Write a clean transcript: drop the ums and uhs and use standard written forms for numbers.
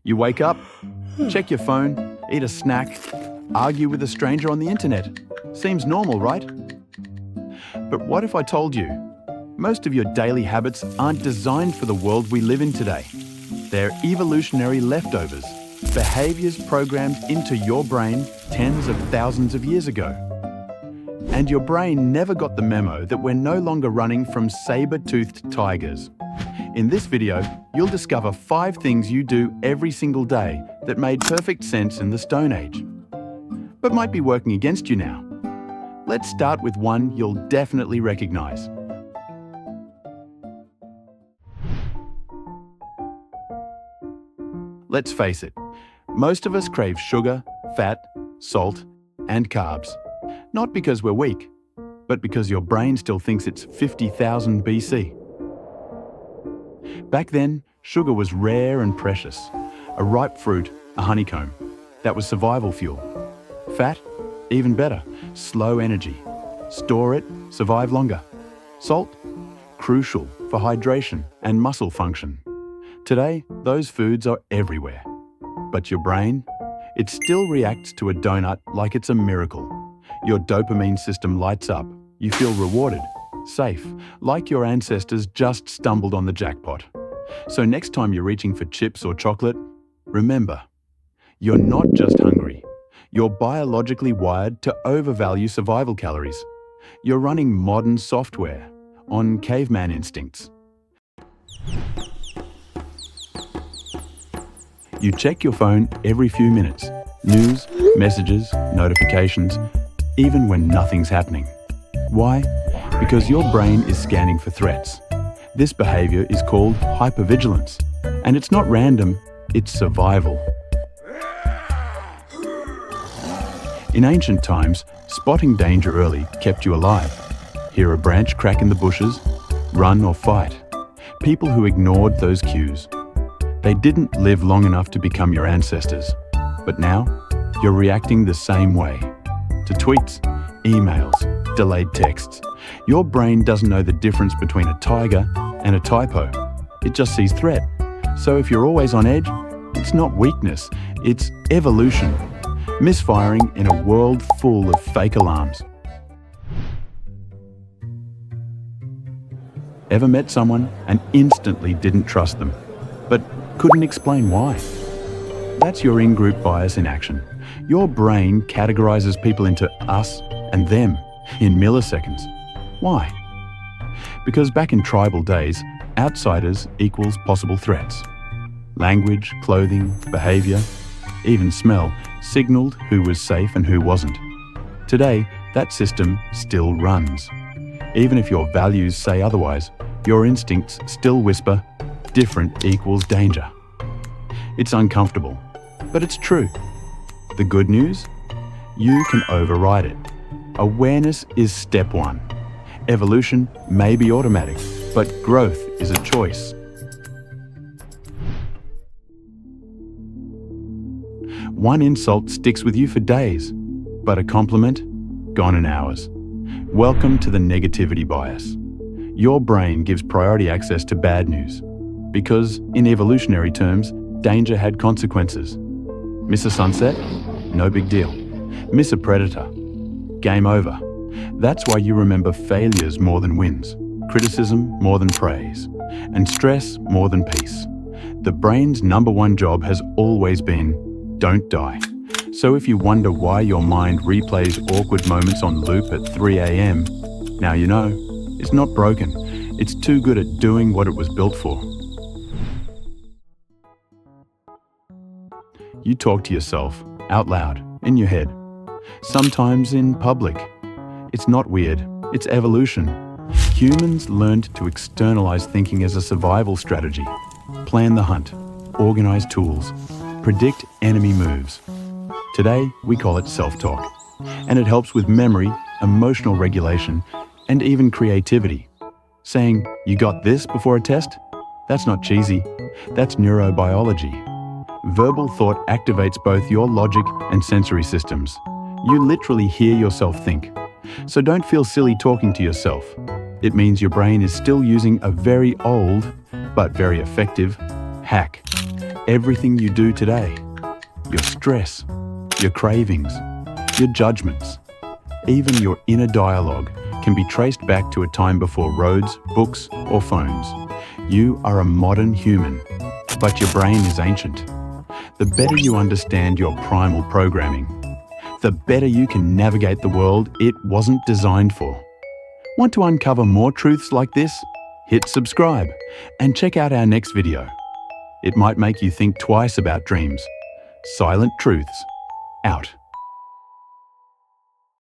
You wake up, check your phone, eat a snack, argue with a stranger on the internet. Seems normal, right? But what if I told you, most of your daily habits aren't designed for the world we live in today. They're evolutionary leftovers, behaviors programmed into your brain tens of thousands of years ago. And your brain never got the memo that we're no longer running from saber-toothed tigers. In this video, you'll discover 5 things you do every single day that made perfect sense in the Stone Age, but might be working against you now. Let's start with one you'll definitely recognize. Let's face it, most of us crave sugar, fat, salt, and carbs. Not because we're weak, but because your brain still thinks it's 50,000 BC. Back then, sugar was rare and precious. A ripe fruit, a honeycomb. That was survival fuel. Fat? Even better, slow energy. Store it, survive longer. Salt? Crucial for hydration and muscle function. Today, those foods are everywhere. But your brain? It still reacts to a donut like it's a miracle. Your dopamine system lights up. You feel rewarded, safe, like your ancestors just stumbled on the jackpot. So next time you're reaching for chips or chocolate, remember, you're not just hungry. You're biologically wired to overvalue survival calories. You're running modern software on caveman instincts. You check your phone every few minutes. News, messages, notifications, even when nothing's happening. Why? Because your brain is scanning for threats. This behavior is called hypervigilance. And it's not random, it's survival. In ancient times, spotting danger early kept you alive. Hear a branch crack in the bushes, run or fight. People who ignored those cues. They didn't live long enough to become your ancestors. But now, you're reacting the same way. To tweets, emails, delayed texts. Your brain doesn't know the difference between a tiger and a typo. It just sees threat. So if you're always on edge, it's not weakness, it's evolution. Misfiring in a world full of fake alarms. Ever met someone and instantly didn't trust them, but couldn't explain why? That's your in-group bias in action. Your brain categorizes people into us and them in milliseconds. Why? Because back in tribal days, outsiders equals possible threats. Language, clothing, behavior, even smell signaled who was safe and who wasn't. Today, that system still runs. Even if your values say otherwise, your instincts still whisper, different equals danger. It's uncomfortable, but it's true. The good news? You can override it. Awareness is step 1. Evolution may be automatic, but growth is a choice. One insult sticks with you for days, but a compliment, gone in hours. Welcome to the negativity bias. Your brain gives priority access to bad news, because in evolutionary terms, danger had consequences. Miss a sunset? No big deal. Miss a predator? Game over. That's why you remember failures more than wins, criticism more than praise, and stress more than peace. The brain's #1 job has always been, don't die. So if you wonder why your mind replays awkward moments on loop at 3 a.m, now you know, it's not broken. It's too good at doing what it was built for. You talk to yourself, out loud, in your head. Sometimes in public. It's not weird, it's evolution. Humans learned to externalize thinking as a survival strategy. Plan the hunt, organize tools, predict enemy moves. Today, we call it self-talk. And it helps with memory, emotional regulation, and even creativity. Saying, you got this before a test? That's not cheesy, that's neurobiology. Verbal thought activates both your logic and sensory systems. You literally hear yourself think. So don't feel silly talking to yourself. It means your brain is still using a very old, but very effective, hack. Everything you do today, your stress, your cravings, your judgments, even your inner dialogue can be traced back to a time before roads, books, or phones. You are a modern human, but your brain is ancient. The better you understand your primal programming, the better you can navigate the world it wasn't designed for. Want to uncover more truths like this? Hit subscribe and check out our next video. It might make you think twice about dreams. Silent Truths, out.